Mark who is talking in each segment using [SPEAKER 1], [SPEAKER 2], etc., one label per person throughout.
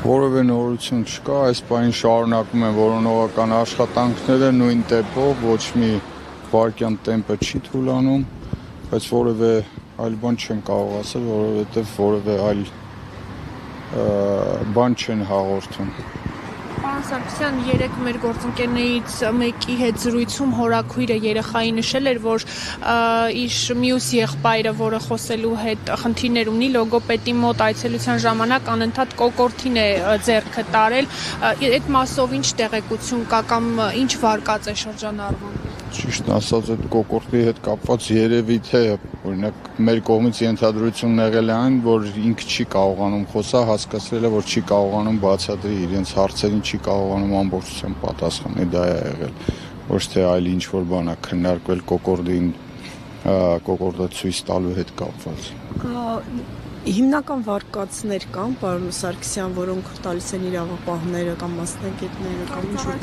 [SPEAKER 1] Որևէ նորություն չկա, այս բանի շարունակում են որոնողական աշխատանքները նույն տեմպով, ոչ մի վարկյան տեմպը չի թուլանում, բայց որևէ այլ բան չեմ կարող ասել, որովհետև որևէ այլ բան չեն հաղորդում։
[SPEAKER 2] Պարոն Սարգսյան, երեկ մեր գործընկերներից մեկի հետ զրույցում հորաքույրը երեխայի նշել էր, որ իր մյուս եղբայրը, որը խոսելու հետ խնդիրներ ունի, լոգոպեդի մոտ այցելության ժամանակ անընդհատ կոկորդին է ձեռքը տարել։ Այդ մասով ինչ տեղեկություն կա կամ ինչ վարկած է շրջանառվում։
[SPEAKER 1] Ճիշտ ասած, այդ կոկորդի հետ կապված երևի թե օրինակ մեր կողմից ենթադրությունն եղել է այն, որ ինքը չի կարողանում խոսալ, հասկացրել է, որ չի կարողանում բացատրի իրենց հարցերին, չի կարողանում ամբողջությամբ պատասխանել, դա է եղել, ոչ թե այլ ինչ որ բան է քննարկվել կոկորդը ցույց տալու հետ կապված։
[SPEAKER 3] Հիմնական վարկածներ կան, պարոն Սարգսյան, որոնք տալիս են իրավապահները կամ մասնագետները կամ ինչ-որ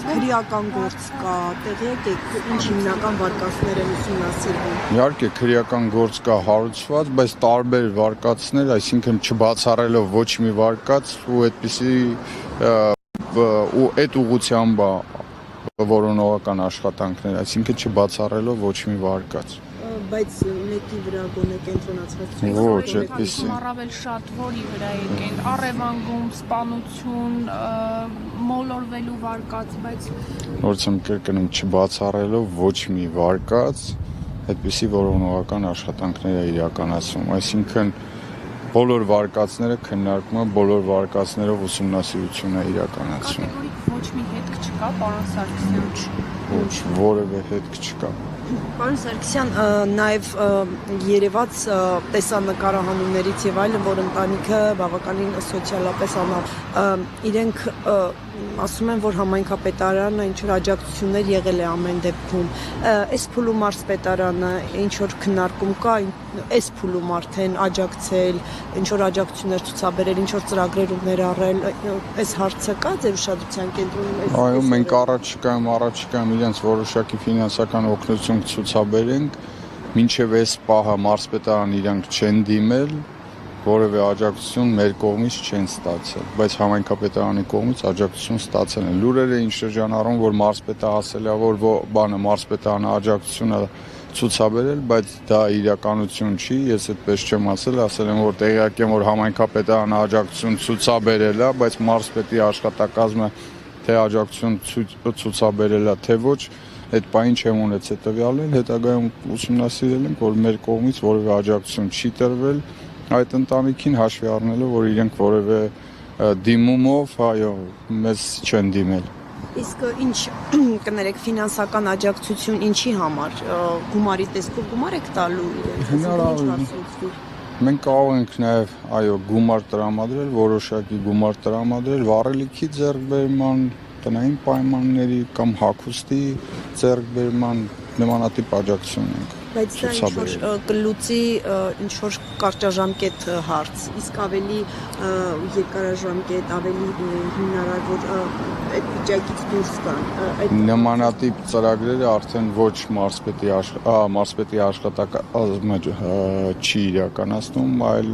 [SPEAKER 3] քրեական գործ կա, տեղյակ եք, ինչ հիմնական վարկածներ են ուսումնասիրվում։
[SPEAKER 1] Իհարկե քրեական գործ կա հարուցված, բայց տարբեր վարկածներ, այսինքն չբացառելով ոչ մի վարկած ու այդպիսի ու այդ ուղղությամբ որոնողական աշխատանքներ, այսինքն չբացառելով ոչ մի վարկած։
[SPEAKER 3] Բայց մեկի վրա գոնե կենտրոնացված
[SPEAKER 1] ոչ, այդպիսի։
[SPEAKER 2] Առավել շատ որի վրա եկել, առևանգում, սպանություն, մոլորվելու վարկած, բայց
[SPEAKER 1] Նորից եմ կրկնում, չբացառելով ոչ մի վարկած, այդպիսի որոնողական աշխատանքներ է իրականացում, այսինքն բոլոր վարկածները քննարկում են, բոլոր վարկածներով ուսումնասիրություն է իրականացում։
[SPEAKER 2] կատեգորիկ ոչ մի հետք չկա, պարոն Սարգսյան։
[SPEAKER 1] Ոչ, որևէ հետք չկա։
[SPEAKER 3] Պարոն Սարգսյան, նաև երևաց տեսանկարահանումներից եւ այլն, որ ընտանիքը բավականին սոցիալապես իրենք ասում են, որ համայնքապետարանը ինչ որ աջակցություններ եղել է ամեն դեպքում։ Այս փուլում մարզպետարանը ինչ որ քննարկում կա, այս փուլում արդեն աջակցել, ինչ որ աջակցություններ ցուցաբերել, ինչ որ ծրագրեր ներառել, այս հարցը կա ձեր ուշադրության կենտրոնում։
[SPEAKER 1] Այո, մենք առաջիկայում իրենց որոշակի ֆինանսական օգնություն ցուցաբերենք, մինչև այս պահը մարզպետարան իրանք չեն դիմել, որևէ աջակցություն մեր կողմից չեն ստացել, բայց համայնքապետարանի կողմից աջակցություն ստացել են։ Լուրերը ինչ շրջանառում, որ մարզպետը ասել է, որ մարզպետարանը աջակցությունը ցուցաբերել, բայց դա իրականություն չի, ես այդպես չեմ ասել եմ, որ տեղյակ եմ, որ համայնքապետարանը աջակցություն ցուցաբերել է, բայց մարզպետի աշխատակազմը թե աջակցություն ցուցաբերել է, թե ոչ, այդ բանը չեմ ունեցել տվյալներ, հետագայում ուսումնասիրել ենք, որ մեր կողմից որևէ աջակցություն չի տրվել այդ ընտանիքին, հաշվի առնելով, որ իրենք որևէ դիմումով, այո, մեզ չեն դիմել։
[SPEAKER 3] Իսկ ինչ կներեք ֆինանսական աջակցություն ինչի համար, գումարի տեսքով գումար եք տալու իրենց։
[SPEAKER 1] Մենք կարող ենք նաև, այո, գումար տրամադրել, որոշակի գումար տրամադրել վառելիքի ձեռքբերման, տնային պայմանների կամ հագուստի ձեռքբերման նմանատիպ աջակցություն ենք։
[SPEAKER 3] Բայց դա ինչ-որ կլուծի ինչ-որ կարճաժամկետ հարց, իսկ ավելի երկարաժամկետ, ավելի հիմնարար, որ այդ վիճակից դուրս գան։
[SPEAKER 1] Նմանատիպ ծրագրերը արդեն ոչ մարզպետի աշխատակազմը չի իրականացնում, այլ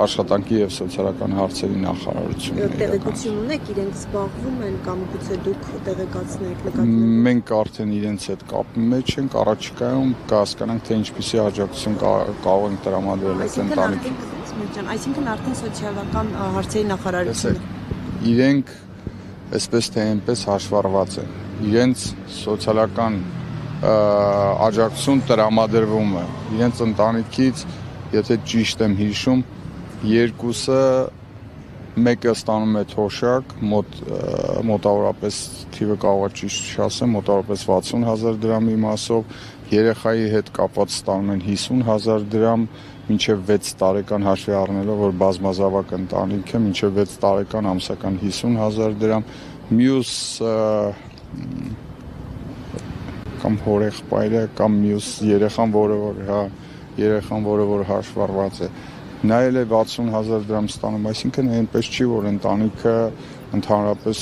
[SPEAKER 1] աշխատանքի եւ սոցիալական հարցերի նախարարությունը։
[SPEAKER 3] Տեղեկություն ունեք, իրենք զբաղվում են կամ գուցե դուք տեղեկացնեք, նկատի։
[SPEAKER 1] Մենք արդեն իրենց հետ կապի մեջ ենք, առաջիկայում կհասկանանք, թե ինչպիսի աջակցություն կարող ենք տրամադրել այդ ընտանիքին։
[SPEAKER 3] Այսինքն արդեն սոցիալական հարցերի նախարարությունը։
[SPEAKER 1] Իրենք այսպես թե այնպես հաշվառված են։ Իրենց սոցիալական աջակցություն տրամադրվում է։ Իրենց ընտանիքից, եթե ճիշտ եմ հիշում, երկուսը մեկը ստանում է թոշակ, մոտավորապես թիվը կարող է ճիշտ չասեմ, մոտավորապես 60,000 դրամի մասով, երեխայի հետ կապված ստանում են 50,000 դրամ, մինչև 6 տարեկան հաշվի առնելով, որ բազմազավակ ընտանիք է, մինչև 6 տարեկան ամսական 50,000 դրամ, մյուս կամ հորեղբայրը կամ մյուս երեխան, որը որ հաշվառված է, նայել է 60,000 դրամ ստանում, այսինքն այնպես չի, որ ընտանիքը ընդհանրապես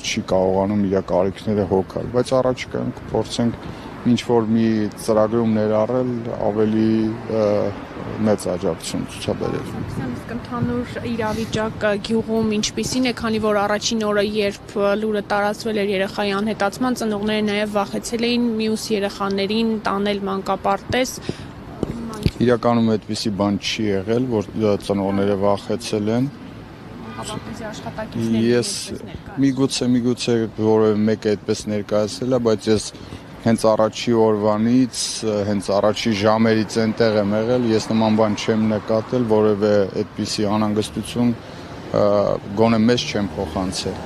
[SPEAKER 1] չի կարողանում իր կարիքները հոգալ, բայց առաջիկայում կփորձենք ինչ որ մի ծրագրում ներառել ավելի մեծ աջակցություն ցուցաբերել։
[SPEAKER 2] Իսկ ընդհանուր իրավիճակը գյուղում ինչպիսին է, քանի որ առաջին օրը, երբ լուրը տարածվել էր երեխայի անհետացման, ծնողները նաև վախեցել էին մյուս երեխաներին տանել մանկապարտեզ։
[SPEAKER 1] Իրականում այդպիսի բան չի եղել, որ ծնողները վախեցել են։
[SPEAKER 2] Մանկապարտեզի աշխատակիցները
[SPEAKER 1] Միգուցե որևէ մեկը այդպես ներկայացել է, բայց ես հենց առաջի օրվանից, հենց առաջի ժամերից այնտեղ եմ եղել, ես նման բան չեմ նկատել, որևէ այդպիսի անհանգստություն գոնե մեզ չեմ փոխանցել։